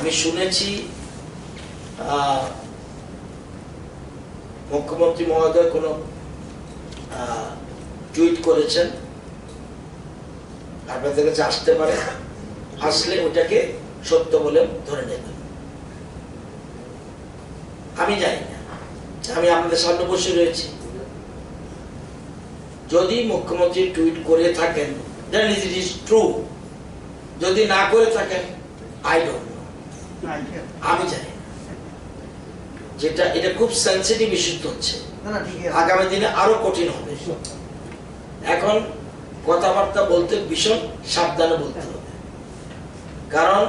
আমি শুনেছি মুখ্যমন্ত্রী মহোদয় কোনো টুইট করেছেন, আপনাদের কাছে আসতে পারে, আসলে ওটাকে সত্য বলে ধরে নেবেন। আমি জানি না, আমি আপনাদের সামনে বসে রয়েছি। যদি মুখ্যমন্ত্রী টুইট করে থাকেন then it is true, যদি না করে থাকেন I don't know, আমি জানি না। যেটা এটা খুব সেনসিটিভ ইস্যু হচ্ছে, আগামী দিনে আরো কঠিন হবে। এখন কথাবার্তা বলতে ভীষণ সাবধানে বলতে হবে, কারণ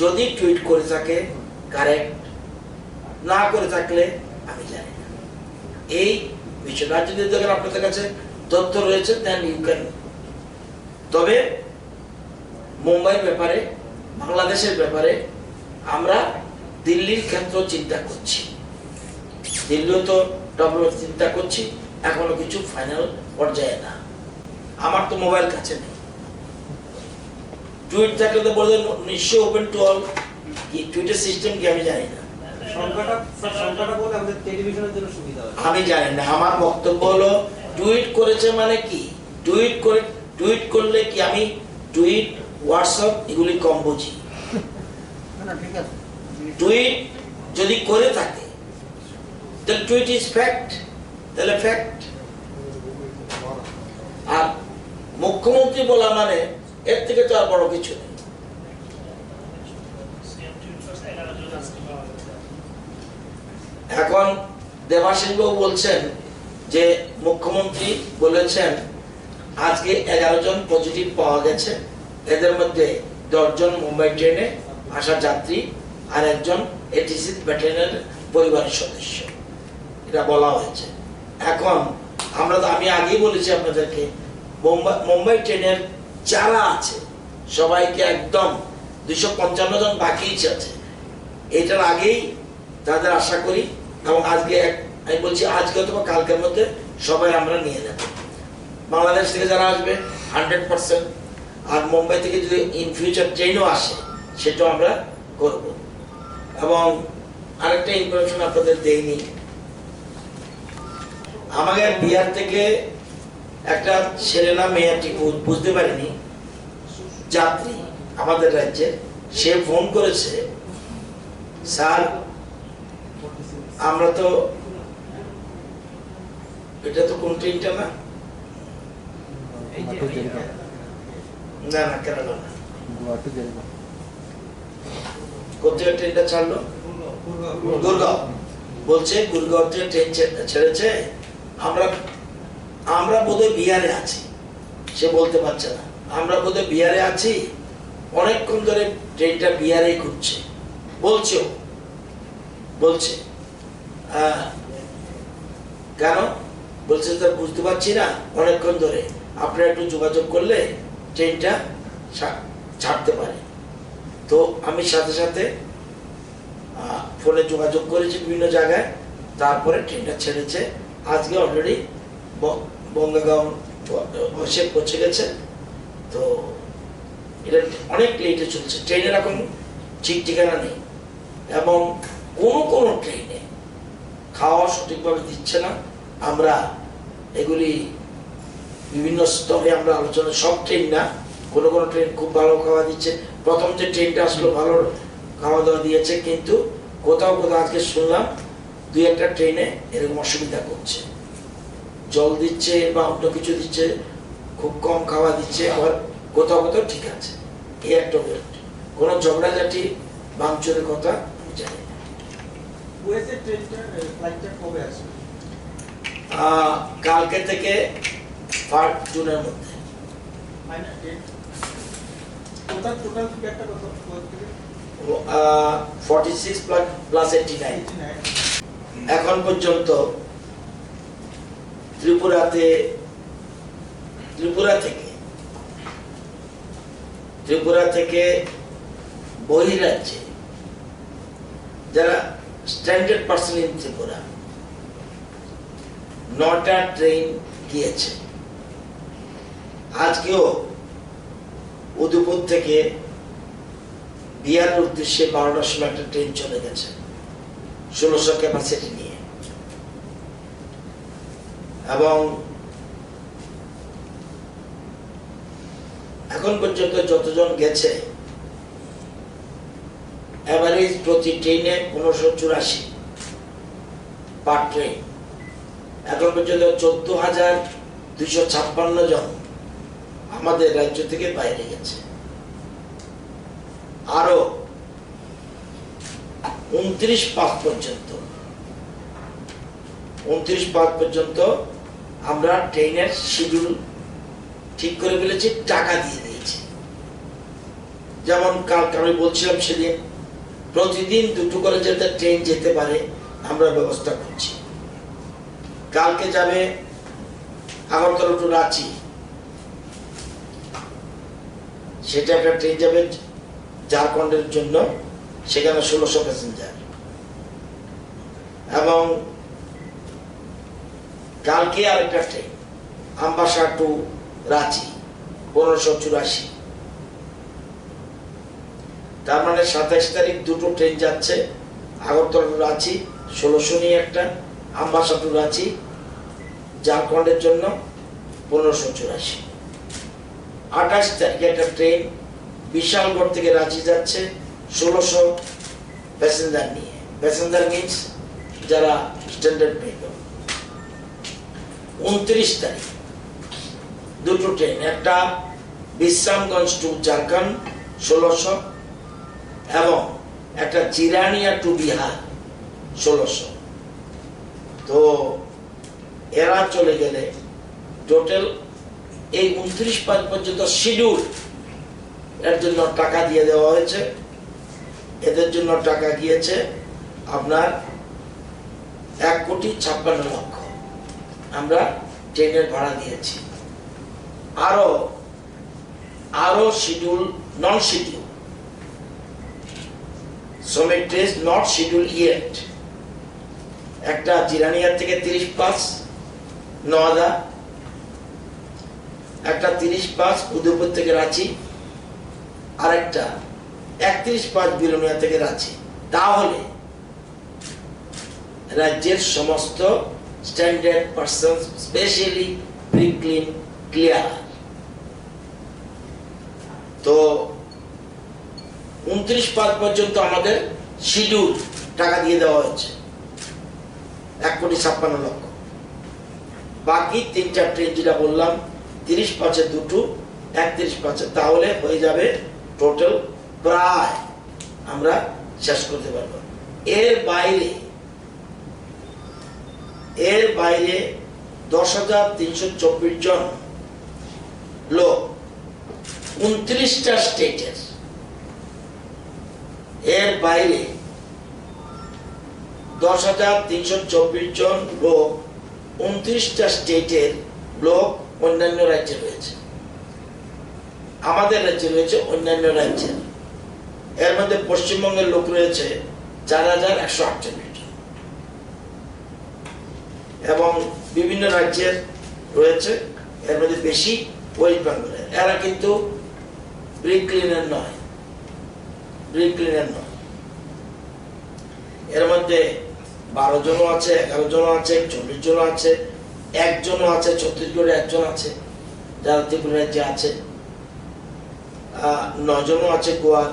যদি টুইট করে থাকে কারেক্ট, না করে থাকলে আমি জানি না এই বিষয়টা। যদি দেখেন আপনাদের কাছে তথ্য রয়েছে দেন ইউ ক্যান। তবে মুম্বাইয়ের ব্যাপারে, বাংলাদেশের ব্যাপারে আমরা দিল্লির ক্ষেত্র চিন্তা করছি, দিল্লিও তো চিন্তা করছি, এখনো কিছু ফাইনাল পর্যায়ে না। আমার তো মোবাইল কাছে নেই, টুইট থাকলে তো বলবেন নিশ্চয়ই ওপেন টু অল, কি টুইটার সিস্টেম কি আমি জানি না, আমি জানি না। আমার বক্তব্য হলো টুইট করেছে মানে কি, টুইট করলে কি আমি টুইট, হোয়াটসঅ্যাপ এগুলি কম বুঝি। টুইট যদি করে থাকে তাহলে টুইট ইজ ফ্যাক্ট, তাহলে ফ্যাক্ট। আর মুখ্যমন্ত্রী বলা মানে এর থেকে তো আর বড় কিছু নেই। এখন দেবাশিস বাবু বলছেন যে মুখ্যমন্ত্রী বলেছেন আজকে 11 জন পজিটিভ পাওয়া গেছে, এদের মধ্যে 10 জন মুম্বাই ট্রেনে আসা যাত্রী আর একজন এটিসি ব্যাটালিয়নের পরিবারের সদস্য, এটা বলা হয়েছে। এখন আমি আগেই বলেছি আপনাদেরকে, মুম্বাই ট্রেনের যারা আছে সবাইকে একদম 255 জন বাকি আছে, এটার আগেই তাদের আশা করি, এবং আজকে আমি বলছি আজকে অথবা কালকের মধ্যে সবাই আমরা নিয়ে নেব। বাংলাদেশ থেকে যারা আসবে 100%, আর মুম্বাই থেকে যদি ইন ফিউচার ট্রেনও আসে সেটাও আমরা করব। এবং আরেকটা ইনফরমেশন আপনাদের দেইনি, আমাদের বিহার থেকে একটা ছেলে না মেয়ে ঠিক বুঝতে পারিনি যাত্রী আমাদের রাজ্যে, সে ফোন করেছে, স্যার আমরা তো, এটা তো কোন ট্রেনটা না, না না কেরালা না, কোথায় ট্রেনটা ছাড়লো, গুরগাঁও, বলছে গুরগাঁও থেকে ট্রেন ছেড়েছে, আমরা বোধহয় বিহারে আছি, সে বলতে পারছে না, আমরা বোধহয় বিহারে আছি, অনেকক্ষণ ধরে ট্রেনটা বিহারে ঘুরছে, বলছে কেন বলছে তো বুঝতে পারছি না, অনেকক্ষণ ধরে আপনারা একটু যোগাযোগ করলে ট্রেনটা ছাড়তে পারে। তো আমি সাথে সাথে ফোনে যোগাযোগ করেছি বিভিন্ন জায়গায়, তারপরে ট্রেনটা ছেড়েছে, আজকে অলরেডি বঙ্গাগাঁও এসে পৌঁছে গেছে। তো এটা অনেক লেটে চলছে, ট্রেনের এখন ঠিক ঠিকানা নেই, এবং কোনো ট্রেনে খাওয়া সঠিকভাবে দিচ্ছে না। আমরা এগুলি বিভিন্ন স্তরে আমরা আলোচনা, সব ট্রেন না, কোনো ট্রেন খুব ভালো খাওয়া দিচ্ছে, প্রথম যে ট্রেনটা আসলো ভালো খাওয়া দাওয়া দিয়েছে, কিন্তু কোথাও আজকে শুনলাম 2-1টা ট্রেনে এরকম অসুবিধা করছে, জল দিচ্ছে বা অন্য কিছু দিচ্ছে, খুব কম খাওয়া দিচ্ছে, আবার কোথাও ঠিক আছে। এই একটা কোনো ঝগড়াঝাটি ভাঙচুরের কথা জানি না। কালকে থেকে 3 জুনের মধ্যে। Total 46 plus 89। এখন পর্যন্ত ত্রিপুরা থেকে বহিরাজ্যে যারা স্ট্যান্ডার্ড পার্সন ইন ত্রিপুরা 9টা ট্রেন গিয়েছে। আজকেও উদয়পুর থেকে বিহারের উদ্দেশ্যে 12টার সময় একটা ট্রেন চলে গেছে 1600 ক্যাপাসিটি নিয়ে, এবং এখন পর্যন্ত যতজন গেছে এভারেজ প্রতি ট্রেনে 1584 পার ট্রেন। এখন পর্যন্ত 14,256 জন আমাদের রাজ্য থেকে বাইরে গেছে। আরো 29/5 পর্যন্ত আমরা ট্রেনের শিডিউল ঠিক করে ফেলেছি, টাকা দিয়ে দিয়েছি। যেমন কালকে আমি বলছিলাম সেদিন প্রতিদিন 2টো করে যাতে ট্রেন যেতে পারে আমরা ব্যবস্থা করছি। কালকে যাবে আগরতলা টু রাঁচি, সেটা একটা ট্রেন যাবে ঝাড়খণ্ডের জন্য, সেখানে 1600 প্যাসেঞ্জার। এবং কালকে আরেকটা ট্রেন আমবাসা টু রাঁচি 1584। তার মানে 27 তারিখ 2টো ট্রেন যাচ্ছে, আগরতলা টু রাঁচি 1600 নিয়ে একটা, আমবাসা টু রাঁচি ঝাড়খণ্ডের জন্য 1584। 28 তারিখে একটা ট্রেন বিশালগড় থেকে রাঁচি যাচ্ছে 1600 প্যাসেঞ্জার নিয়ে, প্যাসেঞ্জার মিনস যারা স্ট্যান্ডার্ড ভেহিকল। 29 তারিখ 2টো ট্রেন, একটা বিশ্রামগঞ্জ টু ঝাড়খণ্ড 1600 এবং একটা জিরানিয়া টু বিহার 1600। তো এরা চলে গেলে টোটাল এই 29/5 পর্যন্ত শিডিউল এর জন্য টাকা দিয়ে দেওয়া হয়েছে। এদের জন্য টাকা গিয়েছে আপনার 1,56,00,000 আমরা ট্রেনের ভাড়া দিয়েছি। আরো শিডিউল নন শিডিউল শ্রমিক ট্রেন নট শিডিউল ইয়েট, একটা জিরানিয়া থেকে 30/5 নওদা, একটা 30/5 উদয়পুর থেকে রাঁচি, আর একটা 31/5 বিলোনিয়া থেকে রাঁচি। তাহলে রাজ্যের সমস্ত standard person specially pre clean clear. তো 29/5 পর্যন্ত আমাদের শিডিউল টাকা দিয়ে দেওয়া হয়েছে 1,56,00,000। বাকি 3টা ট্রেন যেটা বললাম 30/5 2টো, 31/5, তাহলে হয়ে যাবে টোটাল প্রায় আমরা শেষ করতে পারবো। এর বাইরে 10,324 জন লোক 29টা স্টেটের, এর বাইরে 10,324 জন লোক 29টা স্টেটের লোক অন্যান্য রাজ্যে রয়েছে। আমাদের রাজ্যে রয়েছে অন্যান্য রাজ্যের, এর মধ্যে পশ্চিমবঙ্গের লোক রয়েছে 4,148 জন, এবং বিভিন্ন রাজ্যের রয়েছে, এর মধ্যে বেশি ওয়েস্ট বেঙ্গলের। এরা কিন্তু ব্রিক্লিনের নয়, এর মধ্যে 12 জনও আছে, 11 জনও আছে, 40 জনও আছে, একজনও আছে ছত্তিশগড়ে, একজন আছে যারা ত্রিপুরা রাজ্যে আছে, 9 জনও আছে গোয়ার,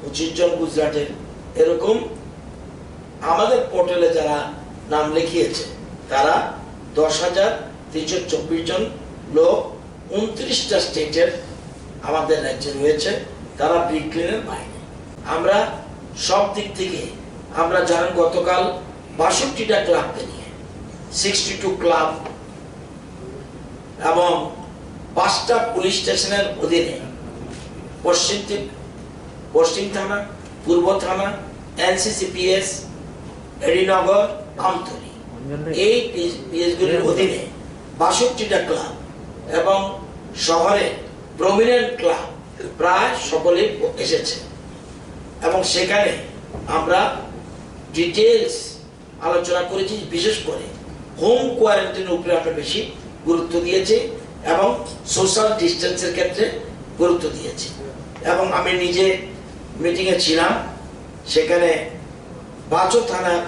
25 জন গুজরাটের। এরকম আমাদের পোর্টালে যারা নাম লিখিয়েছে তারা 10,324 জন লোক 29টা স্টেটের আমাদের রাজ্যে রয়েছে, তারা ব্রিক্লিনের বাইরে। আমরা সব দিক থেকে আমরা জানেন গতকাল 62টা ক্লাবকে নিয়ে 62 ক্লাব এবং 5টা পুলিশ স্টেশনের অধীনে পশ্চিম থানা, পূর্ব থানা, এনসিসিপিএস, এডিনগর, আমতলী, এই পিএসগুলির অধীনে 62টা ক্লাব এবং শহরে প্রমিনেন্ট ক্লাব প্রায় সকলেই এসেছে। এবং সেখানে আমরা ডিটেলস আলোচনা করেছি, বিশেষ করে হোম কোয়ারেন্টাইনের উপরে আমরা বেশি গুরুত্ব দিয়েছি এবং সোশ্যাল ডিস্টেন্সের ক্ষেত্রে গুরুত্ব দিয়েছি। এবং আমি নিজে মিটিংয়ে ছিলাম, সেখানে বাচো থানার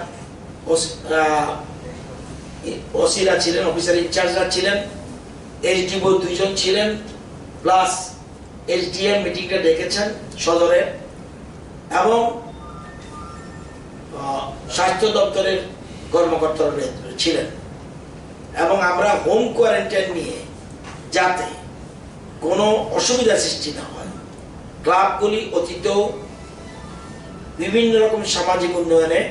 ওসিরা ছিলেন, অফিসার ইনচার্জরা ছিলেন, এসডিও 2 জন ছিলেন, প্লাস এসডিএম মিটিংটা ডেকেছেন সদরের, এবং স্বাস্থ্য দপ্তরের কর্মকর্তারা ছিলেন। এবং আমরা হোম কোয়ারেন্টাইন নিয়ে যাতে কোনো অসুবিধা সৃষ্টি না হয়, ক্লাবগুলি অতীতেও বিভিন্ন রকম সামাজিক উন্নয়নে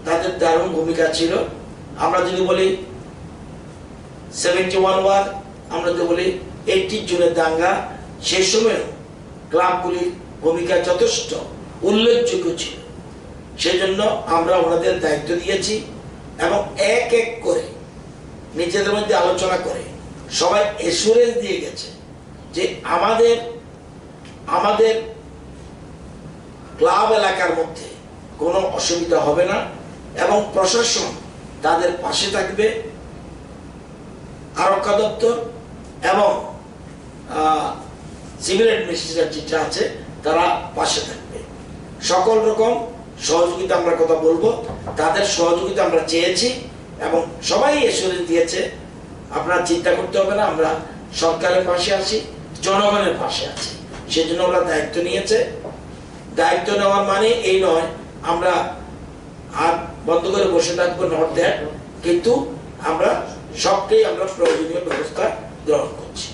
তাদের দারুণ ভূমিকা ছিল। আমরা যদি বলি 71 ওয়ার, আমরা যদি বলি 80 জুনের দাঙ্গা, সেই সময় ক্লাবগুলির ভূমিকা যথেষ্ট উল্লেখযোগ্য ছিল। সেই জন্য আমরা ওনাদের দায়িত্ব দিয়েছি এবং এক এক করে নিজেদের মধ্যে আলোচনা করে সবাই এসুরেন্স দিয়ে গেছে যে আমাদের ক্লাব এলাকার মধ্যে কোনো অসুবিধা হবে না এবং প্রশাসন তাদের পাশে থাকবে, আরক্ষা দপ্তর এবং সিভিল অ্যাডমিনিস্ট্রেশন যেটা আছে তারা পাশে থাকবে। সকল রকম সহযোগিতা আমরা কথা বলবো, তাদের সহযোগিতা আমরা চেয়েছি এবং সবাই এসুরেন্স দিয়েছে আপনারা চিন্তা করতে হবে না, আমরা সরকারের পাশে আছি, জনগণের পাশে আছি। সেজন্য আমরা দায়িত্ব নিয়েছে। দায়িত্ব নেওয়ার মানে এই নয় আমরা হাত বন্ধ করে বসে থাকবো, নট দ্যাট, কিন্তু আমরা সবটাই আমরা প্রয়োজনীয় ব্যবস্থা গ্রহণ করছি।